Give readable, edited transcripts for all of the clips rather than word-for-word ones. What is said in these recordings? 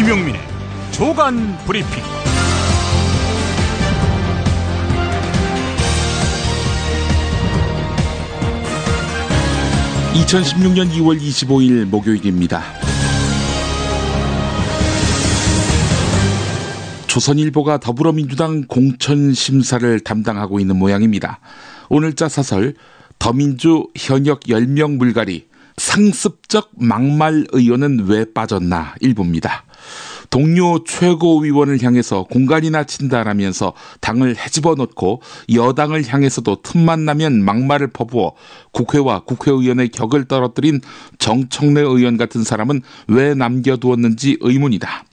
김용민의 조간 브리핑. 2016년 2월 25일 목요일입니다. 조선일보가 더불어민주당 공천심사를 담당하고 있는 모양입니다. 오늘자 사설, 더민주 현역 10명 물갈이, 상습적 막말 의원은 왜 빠졌나 일부입니다. 동료 최고위원을 향해서 공간이나 친다라면서 당을 헤집어 놓고 여당을 향해서도 틈만 나면 막말을 퍼부어 국회와 국회의원의 격을 떨어뜨린 정청래 의원 같은 사람은 왜 남겨두었는지 의문이다.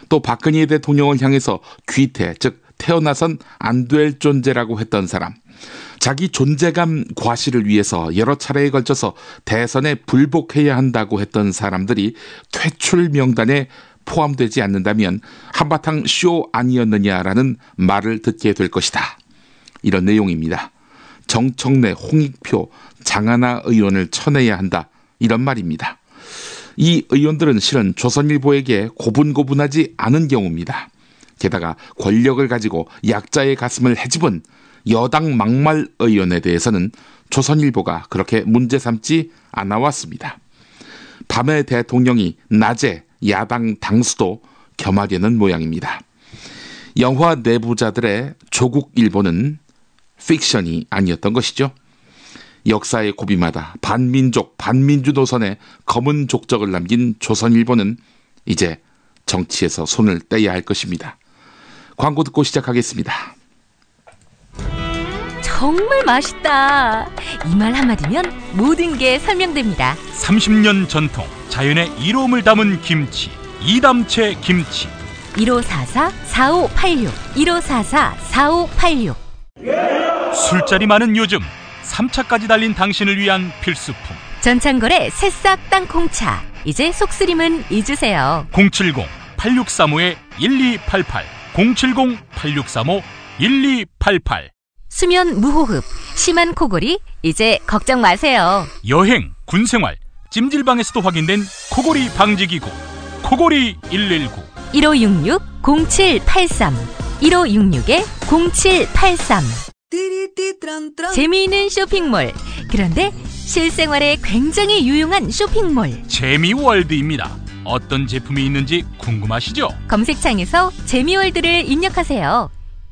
또 박근혜 대통령을 향해서 귀태, 즉 태어나선 안 될 존재라고 했던 사람, 자기 존재감 과시를 위해서 여러 차례에 걸쳐서 대선에 불복해야 한다고 했던 사람들이 퇴출 명단에 포함되지 않는다면 한바탕 쇼 아니었느냐라는 말을 듣게 될 것이다. 이런 내용입니다. 정청래, 홍익표, 장하나 의원을 쳐내야 한다. 이런 말입니다. 이 의원들은 실은 조선일보에게 고분고분하지 않은 경우입니다. 게다가 권력을 가지고 약자의 가슴을 헤집은 여당 막말 의원에 대해서는 조선일보가 그렇게 문제 삼지 않아왔습니다. 밤에 대통령이, 낮에 야당 당수도 겸하려는 모양입니다. 영화 내부자들의 조국 일보는 픽션이 아니었던 것이죠. 역사의 고비마다 반민족, 반민주 노선에 검은 족적을 남긴 조선일보는 이제 정치에서 손을 떼야 할 것입니다. 광고 듣고 시작하겠습니다. 정말 맛있다. 이 말 한마디면 모든 게 설명됩니다. 30년 전통, 자연의 이로움을 담은 김치, 이담채 김치. 1544-4586 1544-4586. 술자리 많은 요즘, 3차까지 달린 당신을 위한 필수품. 전창걸의 새싹 땅콩차. 이제 속쓰림은 잊으세요. 070-8635-1288 070-8635-1288. 수면 무호흡, 심한 코골이, 이제 걱정 마세요. 여행, 군생활, 찜질방에서도 확인된 코골이 방지기구 코골이 119 1566-0783 1566-0783. 재미있는 쇼핑몰. 그런데 실생활에 굉장히 유용한 쇼핑몰. 재미월드입니다. 어떤 제품이 있는지 궁금하시죠? 검색창에서 재미월드를 입력하세요.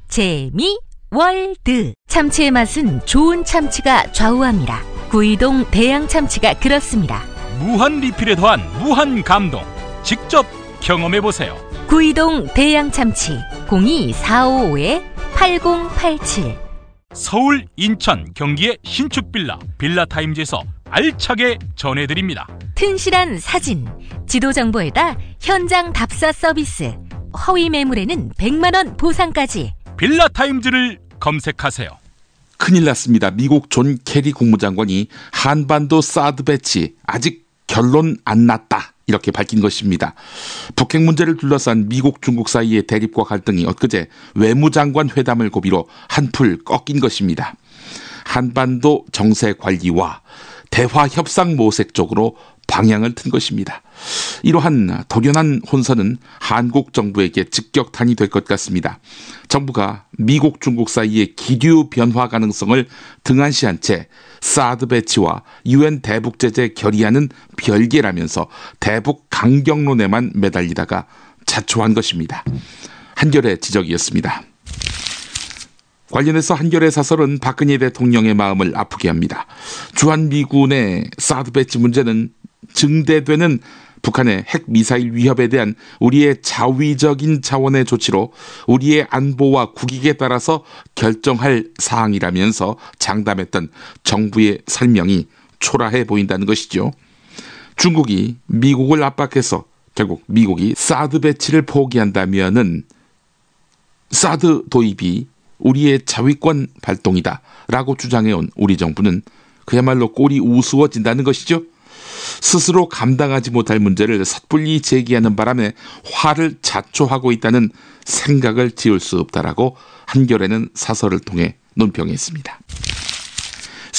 재미월드. 참치의 맛은 좋은 참치가 좌우합니다. 구이동 대양 참치가 그렇습니다. 무한 리필에 더한 무한 감동, 직접 경험해보세요. 구이동 대양 참치 02-455-8087. 서울, 인천, 경기의 신축 빌라타임즈에서 알차게 전해드립니다. 튼실한 사진, 지도 정보에다 현장 답사 서비스, 허위 매물에는 100만원 보상까지. 빌라타임즈를 검색하세요. 큰일 났습니다. 미국 존 케리 국무장관이 한반도 사드 배치 아직 결론 안 났다, 이렇게 밝힌 것입니다. 북핵 문제를 둘러싼 미국 중국 사이의 대립과 갈등이 엊그제 외무장관 회담을 고비로 한풀 꺾인 것입니다. 한반도 정세 관리와 대화 협상 모색 쪽으로 방향을 튼 것입니다. 이러한 돌연한 혼선은 한국 정부에게 직격탄이 될 것 같습니다. 정부가 미국 중국 사이의 기류 변화 가능성을 등한시한 채 사드 배치와 UN 대북 제재 결의안은 별개라면서 대북 강경론에만 매달리다가 자초한 것입니다. 한겨레 지적이었습니다. 관련해서 한겨레 사설은 박근혜 대통령의 마음을 아프게 합니다. 주한미군의 사드 배치 문제는 증대되는 북한의 핵미사일 위협에 대한 우리의 자위적인 차원의 조치로 우리의 안보와 국익에 따라서 결정할 사항이라면서 장담했던 정부의 설명이 초라해 보인다는 것이죠. 중국이 미국을 압박해서 결국 미국이 사드 배치를 포기한다면은 사드 도입이 우리의 자위권 발동이다 라고 주장해온 우리 정부는 그야말로 꼴이 우스워진다는 것이죠. 스스로 감당하지 못할 문제를 섣불리 제기하는 바람에 화를 자초하고 있다는 생각을 지울 수 없다라고 한겨레는 사설을 통해 논평했습니다.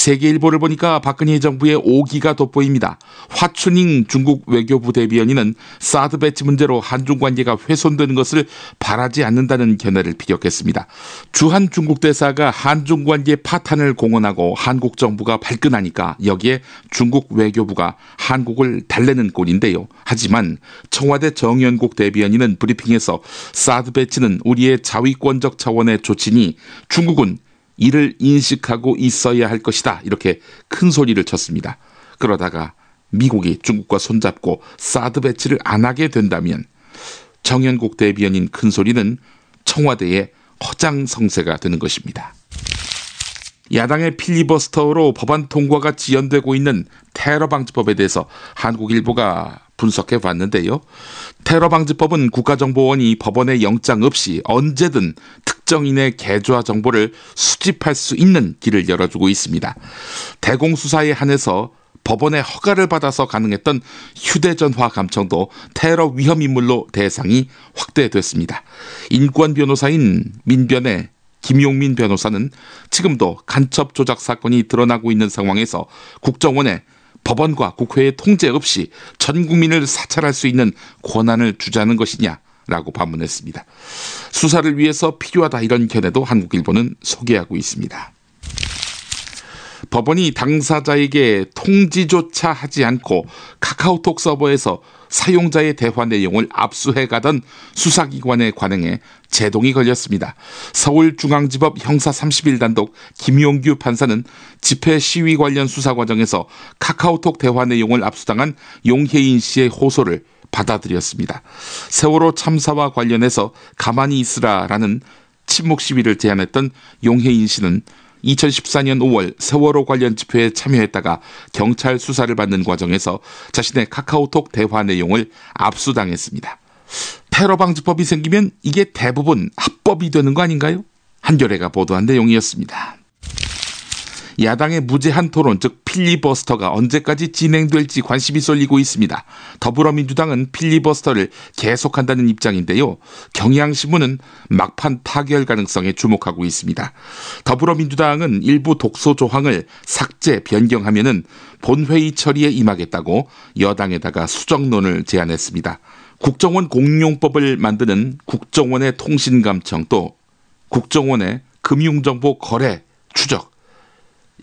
세계일보를 보니까 박근혜 정부의 오기가 돋보입니다. 화춘잉 중국 외교부 대변인은 사드 배치 문제로 한중 관계가 훼손되는 것을 바라지 않는다는 견해를 피력했습니다. 주한 중국 대사가 한중 관계 파탄을 공언하고 한국 정부가 발끈하니까 여기에 중국 외교부가 한국을 달래는 꼴인데요. 하지만 청와대 정연국 대변인은 브리핑에서 사드 배치는 우리의 자위권적 차원의 조치니 중국은 이를 인식하고 있어야 할 것이다. 이렇게 큰 소리를 쳤습니다. 그러다가 미국이 중국과 손잡고 사드 배치를 안 하게 된다면 정연국 대변인 큰 소리는 청와대의 허장성세가 되는 것입니다. 야당의 필리버스터로 법안 통과가 지연되고 있는 테러방지법에 대해서 한국일보가 분석해 봤는데요. 테러방지법은 국가정보원이 법원의 영장 없이 언제든 특정인의 계좌 정보를 수집할 수 있는 길을 열어주고 있습니다. 대공수사에 한해서 법원의 허가를 받아서 가능했던 휴대전화 감청도 테러 위험 인물로 대상이 확대됐습니다. 인권 변호사인 민변의 김용민 변호사는 지금도 간첩 조작 사건이 드러나고 있는 상황에서 국정원에 법원과 국회의 통제 없이 전 국민을 사찰할 수 있는 권한을 주자는 것이냐라고 반문했습니다. 수사를 위해서 필요하다 이런 견해도 한국일보는 소개하고 있습니다. 법원이 당사자에게 통지조차 하지 않고 카카오톡 서버에서 사용자의 대화 내용을 압수해가던 수사기관의 관행에 제동이 걸렸습니다. 서울중앙지법 형사 31단독 김용규 판사는 집회 시위 관련 수사 과정에서 카카오톡 대화 내용을 압수당한 용혜인 씨의 호소를 받아들였습니다. 세월호 참사와 관련해서 가만히 있으라라는 침묵 시위를 제안했던 용혜인 씨는 2014년 5월 세월호 관련 집회에 참여했다가 경찰 수사를 받는 과정에서 자신의 카카오톡 대화 내용을 압수당했습니다. 테러방지법이 생기면 이게 대부분 합법이 되는 거 아닌가요? 한겨레가 보도한 내용이었습니다. 야당의 무제한 토론, 즉 필리버스터가 언제까지 진행될지 관심이 쏠리고 있습니다. 더불어민주당은 필리버스터를 계속한다는 입장인데요. 경향신문은 막판 타결 가능성에 주목하고 있습니다. 더불어민주당은 일부 독소 조항을 삭제, 변경하면은 본회의 처리에 임하겠다고 여당에다가 수정론을 제안했습니다. 국정원 공용법을 만드는 국정원의 통신감청, 또 국정원의 금융정보 거래, 추적,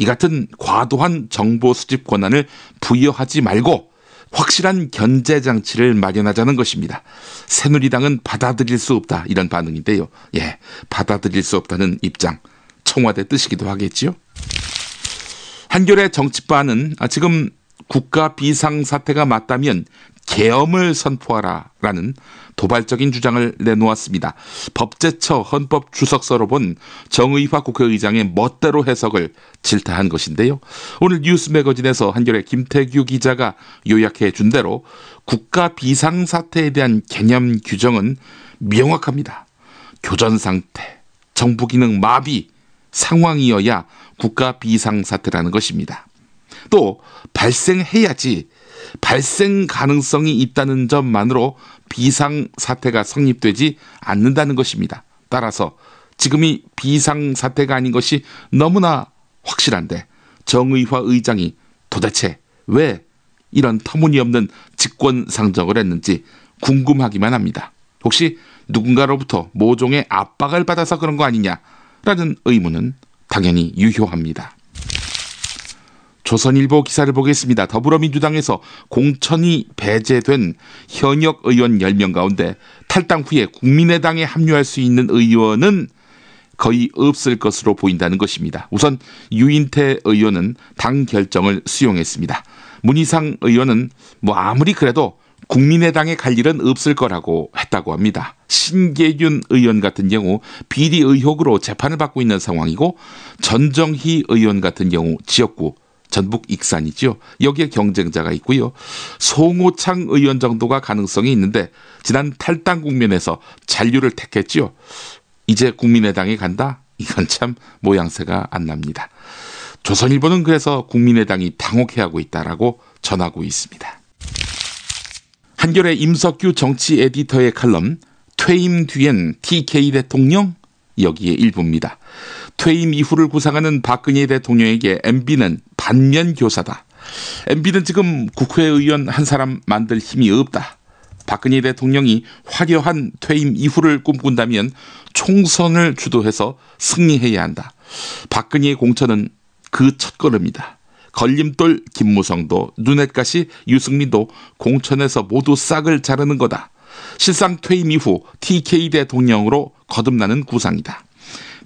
이 같은 과도한 정보 수집 권한을 부여하지 말고 확실한 견제 장치를 마련하자는 것입니다. 새누리당은 받아들일 수 없다 이런 반응인데요. 받아들일 수 없다는 입장, 청와대 뜻이기도 하겠지요. 한겨레 정치바는 지금 국가 비상사태가 맞다면 계엄을 선포하라라는 도발적인 주장을 내놓았습니다. 법제처 헌법주석서로 본 정의화 국회의장의 멋대로 해석을 질타한 것인데요. 오늘 뉴스 매거진에서 한겨레 김태규 기자가 요약해 준 대로 국가 비상사태에 대한 개념 규정은 명확합니다. 교전상태, 정부기능 마비 상황이어야 국가 비상사태라는 것입니다. 또 발생해야지 발생 가능성이 있다는 점만으로 비상사태가 성립되지 않는다는 것입니다. 따라서 지금이 비상사태가 아닌 것이 너무나 확실한데 정의화 의장이 도대체 왜 이런 터무니없는 직권상정을 했는지 궁금하기만 합니다. 혹시 누군가로부터 모종의 압박을 받아서 그런 거 아니냐라는 의문은 당연히 유효합니다. 조선일보 기사를 보겠습니다. 더불어민주당에서 공천이 배제된 현역 의원 10명 가운데 탈당 후에 국민의당에 합류할 수 있는 의원은 거의 없을 것으로 보인다는 것입니다. 우선 유인태 의원은 당 결정을 수용했습니다. 문희상 의원은 아무리 그래도 국민의당에 갈 일은 없을 거라고 했다고 합니다. 신계균 의원 같은 경우 비리 의혹으로 재판을 받고 있는 상황이고, 전정희 의원 같은 경우 지역구 전북 익산이죠. 여기에 경쟁자가 있고요. 송호창 의원 정도가 가능성이 있는데 지난 탈당 국면에서 잔류를 택했죠. 이제 국민의당에 간다? 이건 참 모양새가 안 납니다. 조선일보는 그래서 국민의당이 당혹해하고 있다라고 전하고 있습니다. 한겨레 임석규 정치 에디터의 칼럼 퇴임 뒤엔 TK 대통령, 여기에 일부입니다. 퇴임 이후를 구상하는 박근혜 대통령에게 MB는 반면 교사다. MB는 지금 국회의원 한 사람 만들 힘이 없다. 박근혜 대통령이 화려한 퇴임 이후를 꿈꾼다면 총선을 주도해서 승리해야 한다. 박근혜의 공천은 그 첫걸음이다. 걸림돌 김무성도 눈엣가시 유승민도 공천에서 모두 싹을 자르는 거다. 실상 퇴임 이후 TK 대통령으로 거듭나는 구상이다.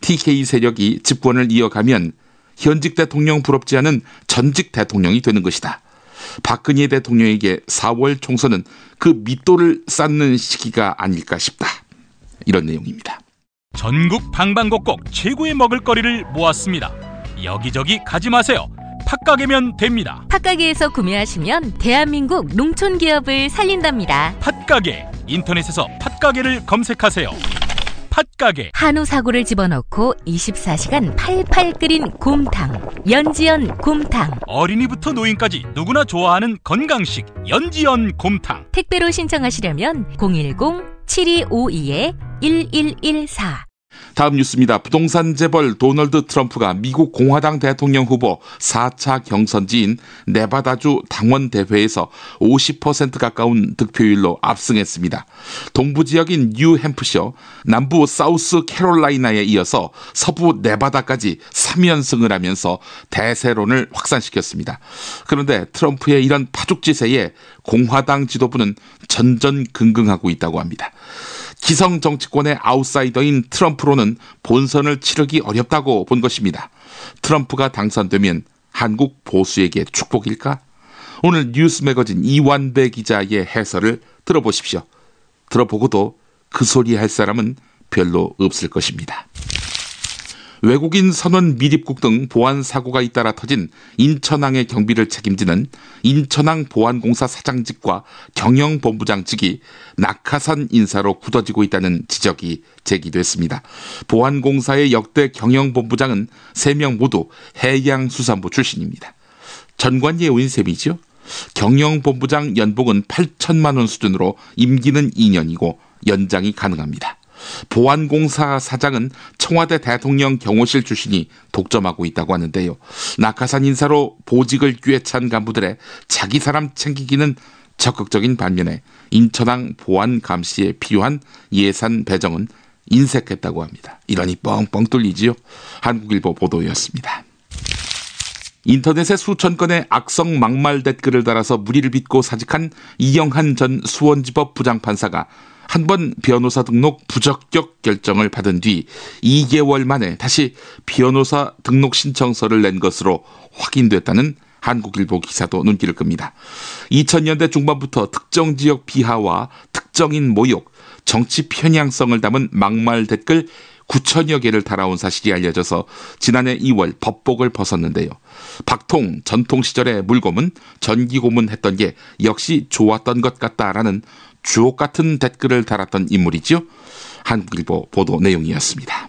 TK 세력이 집권을 이어가면 현직 대통령 부럽지 않은 전직 대통령이 되는 것이다. 박근혜 대통령에게 4월 총선은 그 밑돌을 쌓는 시기가 아닐까 싶다. 이런 내용입니다. 전국 방방곡곡 최고의 먹을거리를 모았습니다. 여기저기 가지 마세요. 팥가게면 됩니다. 팥가게에서 구매하시면 대한민국 농촌 기업을 살린답니다. 팥가게. 인터넷에서 팥가게를 검색하세요. 팥가게. 한우 사고를 집어넣고 24시간 팔팔 끓인 곰탕. 연지연 곰탕. 어린이부터 노인까지 누구나 좋아하는 건강식 연지연 곰탕. 택배로 신청하시려면 010-7252-1114. 다음 뉴스입니다. 부동산 재벌 도널드 트럼프가 미국 공화당 대통령 후보 4차 경선지인 네바다주 당원대회에서 50% 가까운 득표율로 압승했습니다. 동부 지역인 뉴햄프셔, 남부 사우스 캐롤라이나에 이어서 서부 네바다까지 3연승을 하면서 대세론을 확산시켰습니다. 그런데 트럼프의 이런 파죽지세에 공화당 지도부는 전전긍긍하고 있다고 합니다. 기성 정치권의 아웃사이더인 트럼프로는 본선을 치르기 어렵다고 본 것입니다. 트럼프가 당선되면 한국 보수에게 축복일까? 오늘 뉴스 매거진 이완배 기자의 해설을 들어보십시오. 들어보고도 그 소리 할 사람은 별로 없을 것입니다. 외국인 선원 밀입국 등 보안 사고가 잇따라 터진 인천항의 경비를 책임지는 인천항 보안공사 사장직과 경영본부장직이 낙하산 인사로 굳어지고 있다는 지적이 제기됐습니다. 보안공사의 역대 경영본부장은 3명 모두 해양수산부 출신입니다. 전관예우인 셈이죠. 경영본부장 연봉은 8천만 원 수준으로 임기는 2년이고 연장이 가능합니다. 보안공사 사장은 청와대 대통령 경호실 출신이 독점하고 있다고 하는데요. 낙하산 인사로 보직을 꿰찬 간부들의 자기 사람 챙기기는 적극적인 반면에 인천항 보안 감시에 필요한 예산 배정은 인색했다고 합니다. 이러니 뻥뻥 뚫리지요. 한국일보 보도였습니다. 인터넷에 수천 건의 악성 막말 댓글을 달아서 무리를 빚고 사직한 이영한 전 수원지법 부장판사가 한 번 변호사 등록 부적격 결정을 받은 뒤 2개월 만에 다시 변호사 등록 신청서를 낸 것으로 확인됐다는 한국일보 기사도 눈길을 끕니다. 2000년대 중반부터 특정 지역 비하와 특정인 모욕, 정치 편향성을 담은 막말 댓글 9천여 개를 달아온 사실이 알려져서 지난해 2월 법복을 벗었는데요. 박통 전통 시절의 물고문, 전기고문 했던 게 역시 좋았던 것 같다라는 주옥 같은 댓글을 달았던 인물이죠. 한국일보 보도 내용이었습니다.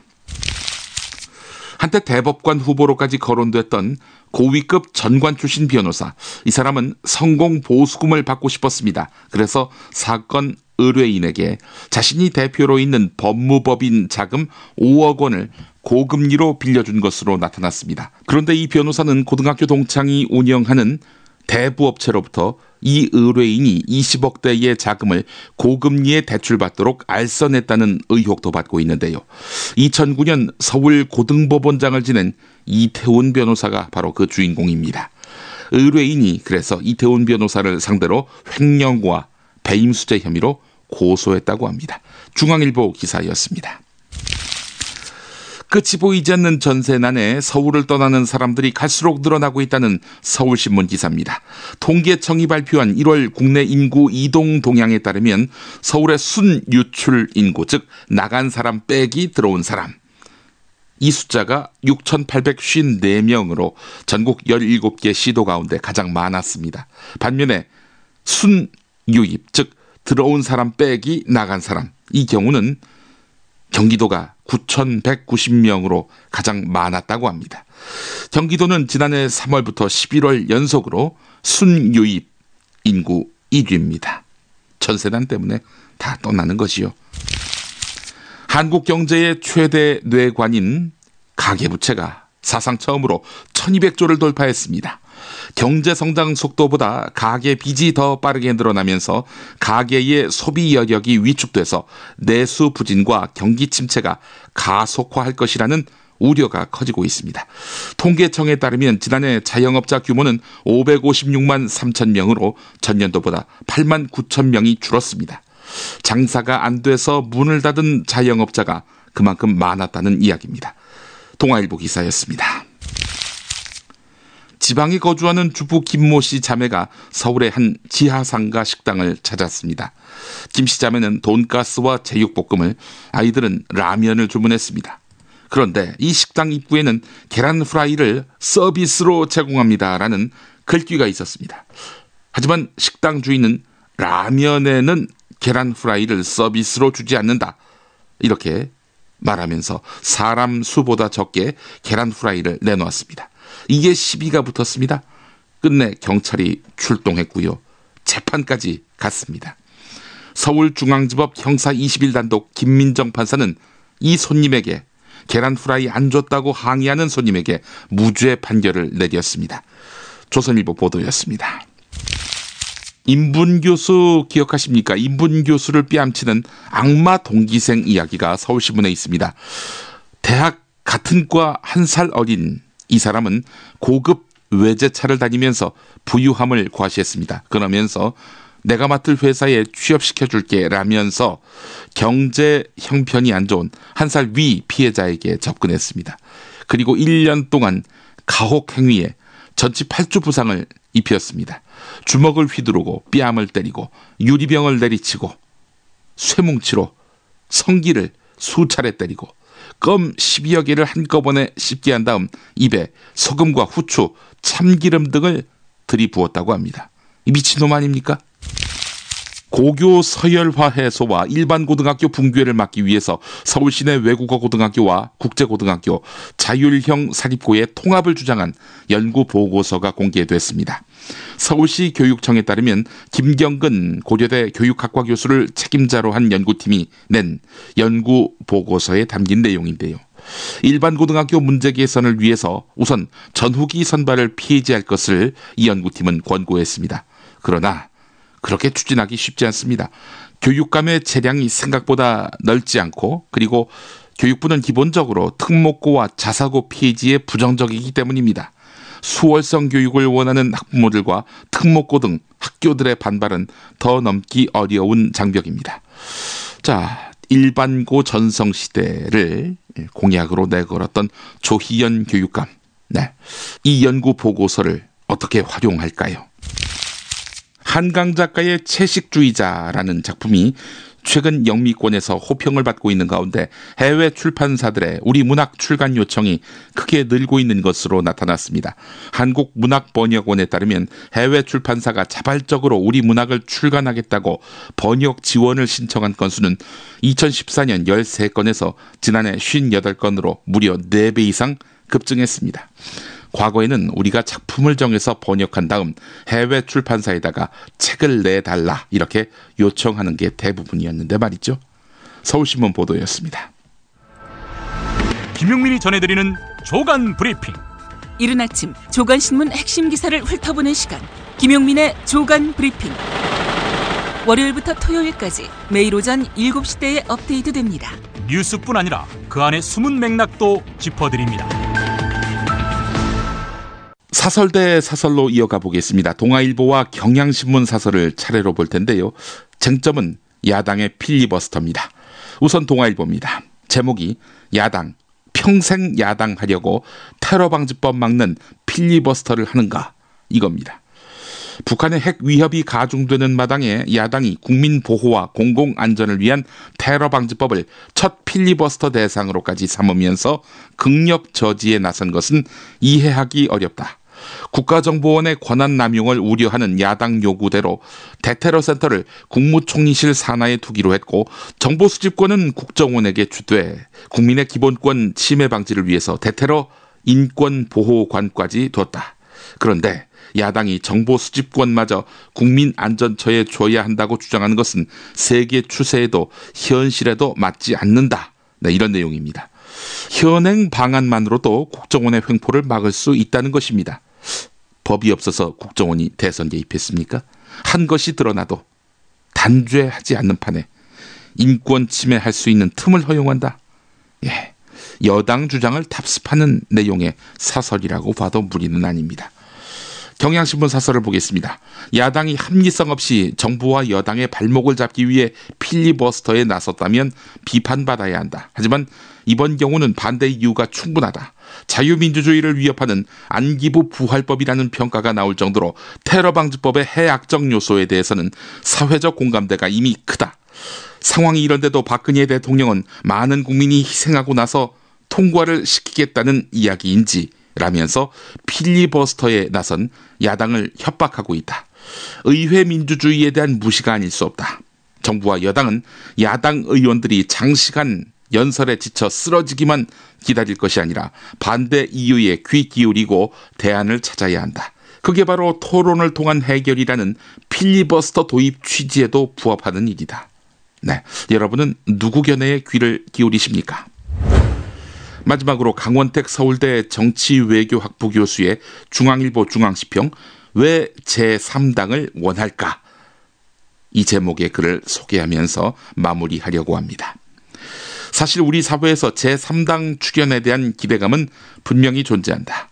한때 대법관 후보로까지 거론됐던 고위급 전관 출신 변호사. 이 사람은 성공 보수금을 받고 싶었습니다. 그래서 사건 의뢰인에게 자신이 대표로 있는 법무법인 자금 5억 원을 고금리로 빌려준 것으로 나타났습니다. 그런데 이 변호사는 고등학교 동창이 운영하는 대부업체로부터 이 의뢰인이 20억대의 자금을 고금리에 대출받도록 알선했다는 의혹도 받고 있는데요. 2009년 서울 고등법원장을 지낸 이태훈 변호사가 바로 그 주인공입니다. 의뢰인이 그래서 이태훈 변호사를 상대로 횡령과 배임수재 혐의로 고소했다고 합니다. 중앙일보 기사였습니다. 끝이 보이지 않는 전세난에 서울을 떠나는 사람들이 갈수록 늘어나고 있다는 서울신문 기사입니다. 통계청이 발표한 1월 국내 인구 이동 동향에 따르면 서울의 순유출 인구, 즉 나간 사람 빼기 들어온 사람, 이 숫자가 6,854명으로 전국 17개 시도 가운데 가장 많았습니다. 반면에 순유입, 즉 들어온 사람 빼기 나간 사람, 이 경우는 경기도가 9,190명으로 가장 많았다고 합니다. 경기도는 지난해 3월부터 11월 연속으로 순유입 인구 1위입니다. 전세난 때문에 다 떠나는 것이요. 한국 경제의 최대 뇌관인 가계부채가 사상 처음으로 1200조를 돌파했습니다. 경제성장 속도보다 가계 빚이 더 빠르게 늘어나면서 가계의 소비 여력이 위축돼서 내수 부진과 경기 침체가 가속화할 것이라는 우려가 커지고 있습니다. 통계청에 따르면 지난해 자영업자 규모는 556만 3천 명으로 전년도보다 8만 9천 명이 줄었습니다. 장사가 안 돼서 문을 닫은 자영업자가 그만큼 많았다는 이야기입니다. 동아일보 기사였습니다. 지방에 거주하는 주부 김모 씨 자매가 서울의 한 지하상가 식당을 찾았습니다. 김 씨 자매는 돈가스와 제육볶음을, 아이들은 라면을 주문했습니다. 그런데 이 식당 입구에는 계란 후라이를 서비스로 제공합니다라는 글귀가 있었습니다. 하지만 식당 주인은 라면에는 계란 후라이를 서비스로 주지 않는다, 이렇게 말하면서 사람 수보다 적게 계란 후라이를 내놓았습니다. 이게 시비가 붙었습니다. 끝내 경찰이 출동했고요. 재판까지 갔습니다. 서울중앙지법 형사 21단독 김민정 판사는 이 손님에게 계란 후라이 안 줬다고 항의하는 손님에게 무죄 판결을 내렸습니다. 조선일보 보도였습니다. 임분교수 기억하십니까? 임분교수를 뺨치는 악마 동기생 이야기가 서울신문에 있습니다. 대학 같은 과 1살 어린 이 사람은 고급 외제차를 다니면서 부유함을 과시했습니다. 그러면서 내가 맡을 회사에 취업시켜줄게 라면서 경제 형편이 안 좋은 1살 위 피해자에게 접근했습니다. 그리고 1년 동안 가혹 행위에 전치 8주 부상을 입혔습니다. 주먹을 휘두르고 뺨을 때리고 유리병을 내리치고 쇠뭉치로 성기를 수차례 때리고 껌 12여 개를 한꺼번에 씹게 한 다음 입에 소금과 후추, 참기름 등을 들이부었다고 합니다. 이 미친놈 아닙니까? 고교 서열화 해소와 일반 고등학교 붕괴를 막기 위해서 서울시내 외국어 고등학교와 국제고등학교, 자율형 사립고의 통합을 주장한 연구 보고서가 공개됐습니다. 서울시 교육청에 따르면 김경근 고려대 교육학과 교수를 책임자로 한 연구팀이 낸 연구 보고서에 담긴 내용인데요. 일반 고등학교 문제 개선을 위해서 우선 전후기 선발을 폐지할 것을 이 연구팀은 권고했습니다. 그러나 그렇게 추진하기 쉽지 않습니다. 교육감의 재량이 생각보다 넓지 않고, 그리고 교육부는 기본적으로 특목고와 자사고 폐지에 부정적이기 때문입니다. 수월성 교육을 원하는 학부모들과 특목고 등 학교들의 반발은 더 넘기 어려운 장벽입니다. 자, 일반고 전성시대를 공약으로 내걸었던 조희연 교육감. 네, 이 연구 보고서를 어떻게 활용할까요? 한강 작가의 채식주의자라는 작품이 최근 영미권에서 호평을 받고 있는 가운데 해외 출판사들의 우리 문학 출간 요청이 크게 늘고 있는 것으로 나타났습니다. 한국문학번역원에 따르면 해외 출판사가 자발적으로 우리 문학을 출간하겠다고 번역 지원을 신청한 건수는 2014년 13건에서 지난해 58건으로 무려 4배 이상 급증했습니다. 과거에는 우리가 작품을 정해서 번역한 다음 해외 출판사에다가 책을 내달라 이렇게 요청하는 게 대부분이었는데 말이죠. 서울신문 보도였습니다. 김용민이 전해드리는 조간 브리핑. 이른 아침 조간신문 핵심 기사를 훑어보는 시간, 김용민의 조간 브리핑. 월요일부터 토요일까지 매일 오전 7시대에 업데이트됩니다. 뉴스뿐 아니라 그 안에 숨은 맥락도 짚어드립니다. 사설 대 사설로 이어가 보겠습니다. 동아일보와 경향신문 사설을 차례로 볼 텐데요. 쟁점은 야당의 필리버스터입니다. 우선 동아일보입니다. 제목이 야당, 평생 야당하려고 테러방지법 막는 필리버스터를 하는가, 이겁니다. 북한의 핵 위협이 가중되는 마당에 야당이 국민보호와 공공안전을 위한 테러방지법을 첫 필리버스터 대상으로까지 삼으면서 극력 저지에 나선 것은 이해하기 어렵다. 국가정보원의 권한 남용을 우려하는 야당 요구대로 대테러센터를 국무총리실 산하에 두기로 했고, 정보수집권은 국정원에게 주되 국민의 기본권 침해 방지를 위해서 대테러 인권보호관까지 뒀다. 그런데 야당이 정보수집권마저 국민안전처에 줘야 한다고 주장하는 것은 세계 추세에도 현실에도 맞지 않는다. 네, 이런 내용입니다. 현행 방안만으로도 국정원의 횡포를 막을 수 있다는 것입니다. 법이 없어서 국정원이 대선 개입했습니까? 한 것이 드러나도 단죄하지 않는 판에 인권 침해할 수 있는 틈을 허용한다. 예, 여당 주장을 답습하는 내용의 사설이라고 봐도 무리는 아닙니다. 경향신문 사설을 보겠습니다. 야당이 합리성 없이 정부와 여당의 발목을 잡기 위해 필리버스터에 나섰다면 비판받아야 한다. 하지만 이번 경우는 반대 이유가 충분하다. 자유민주주의를 위협하는 안기부 부활법이라는 평가가 나올 정도로 테러방지법의 해악적 요소에 대해서는 사회적 공감대가 이미 크다. 상황이 이런데도 박근혜 대통령은 많은 국민이 희생하고 나서 통과를 시키겠다는 이야기인지 라면서 필리버스터에 나선 야당을 협박하고 있다. 의회 민주주의에 대한 무시가 아닐 수 없다. 정부와 여당은 야당 의원들이 장시간 연설에 지쳐 쓰러지기만 기다릴 것이 아니라 반대 이유에 귀 기울이고 대안을 찾아야 한다. 그게 바로 토론을 통한 해결이라는 필리버스터 도입 취지에도 부합하는 일이다. 네, 여러분은 누구 견해에 귀를 기울이십니까? 마지막으로 강원택 서울대 정치외교학부 교수의 중앙일보 중앙시평 왜 제3당을 원할까? 이 제목의 글을 소개하면서 마무리하려고 합니다. 사실 우리 사회에서 제3당 출현에 대한 기대감은 분명히 존재한다.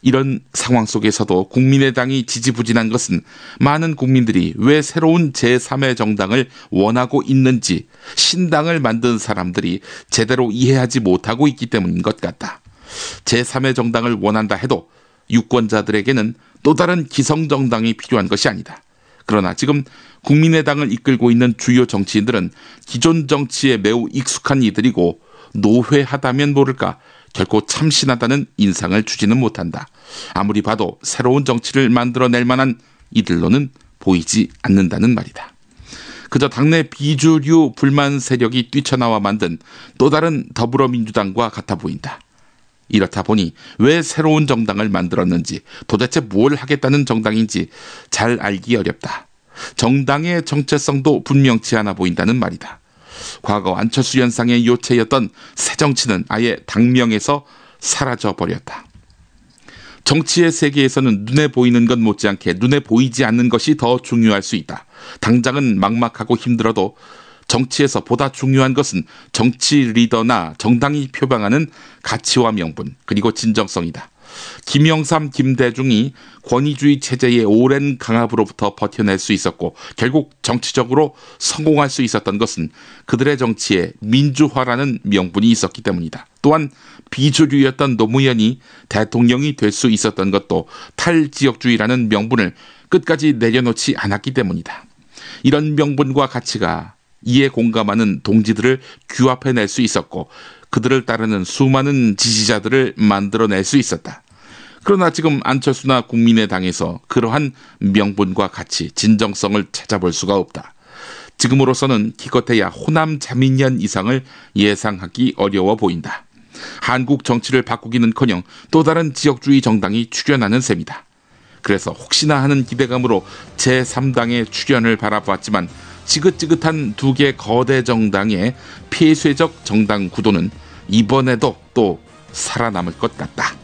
이런 상황 속에서도 국민의당이 지지부진한 것은 많은 국민들이 왜 새로운 제3의 정당을 원하고 있는지 신당을 만든 사람들이 제대로 이해하지 못하고 있기 때문인 것 같다. 제3의 정당을 원한다 해도 유권자들에게는 또 다른 기성정당이 필요한 것이 아니다. 그러나 지금 국민의당을 이끌고 있는 주요 정치인들은 기존 정치에 매우 익숙한 이들이고 노회하다면 모를까 결코 참신하다는 인상을 주지는 못한다. 아무리 봐도 새로운 정치를 만들어낼 만한 이들로는 보이지 않는다는 말이다. 그저 당내 비주류 불만 세력이 뛰쳐나와 만든 또 다른 더불어민주당과 같아 보인다. 이렇다 보니 왜 새로운 정당을 만들었는지 도대체 뭘 하겠다는 정당인지 잘 알기 어렵다. 정당의 정체성도 분명치 않아 보인다는 말이다. 과거 안철수 연상의 요체였던 새정치는 아예 당명에서 사라져버렸다. 정치의 세계에서는 눈에 보이는 것 못지않게 눈에 보이지 않는 것이 더 중요할 수 있다. 당장은 막막하고 힘들어도 정치에서 보다 중요한 것은 정치 리더나 정당이 표방하는 가치와 명분 그리고 진정성이다. 김영삼, 김대중이 권위주의 체제의 오랜 강압으로부터 버텨낼 수 있었고 결국 정치적으로 성공할 수 있었던 것은 그들의 정치에 민주화라는 명분이 있었기 때문이다. 또한 비주류였던 노무현이 대통령이 될 수 있었던 것도 탈지역주의라는 명분을 끝까지 내려놓지 않았기 때문이다. 이런 명분과 가치가 이에 공감하는 동지들을 규합해낼 수 있었고 그들을 따르는 수많은 지지자들을 만들어낼 수 있었다. 그러나 지금 안철수나 국민의당에서 그러한 명분과 가치, 진정성을 찾아볼 수가 없다. 지금으로서는 기껏해야 호남 자민련 이상을 예상하기 어려워 보인다. 한국 정치를 바꾸기는커녕 또 다른 지역주의 정당이 출현하는 셈이다. 그래서 혹시나 하는 기대감으로 제3당의 출현을 바라보았지만 지긋지긋한 두 개 거대 정당의 폐쇄적 정당 구도는 이번에도 또 살아남을 것 같다.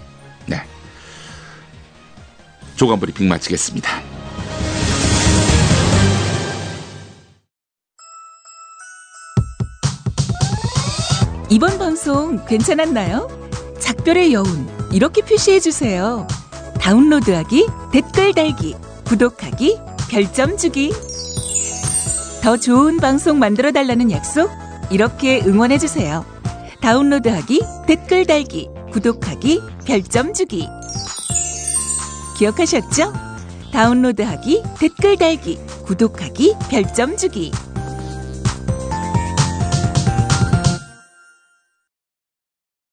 네, 조간 브리핑 마치겠습니다. 이번 방송 괜찮았나요? 작별의 여운 이렇게 표시해주세요. 다운로드하기, 댓글 달기, 구독하기, 별점 주기. 더 좋은 방송 만들어달라는 약속 이렇게 응원해주세요. 다운로드하기, 댓글 달기, 구독하기, 별점 주기. 기억하셨죠? 다운로드하기, 댓글 달기, 구독하기, 별점 주기.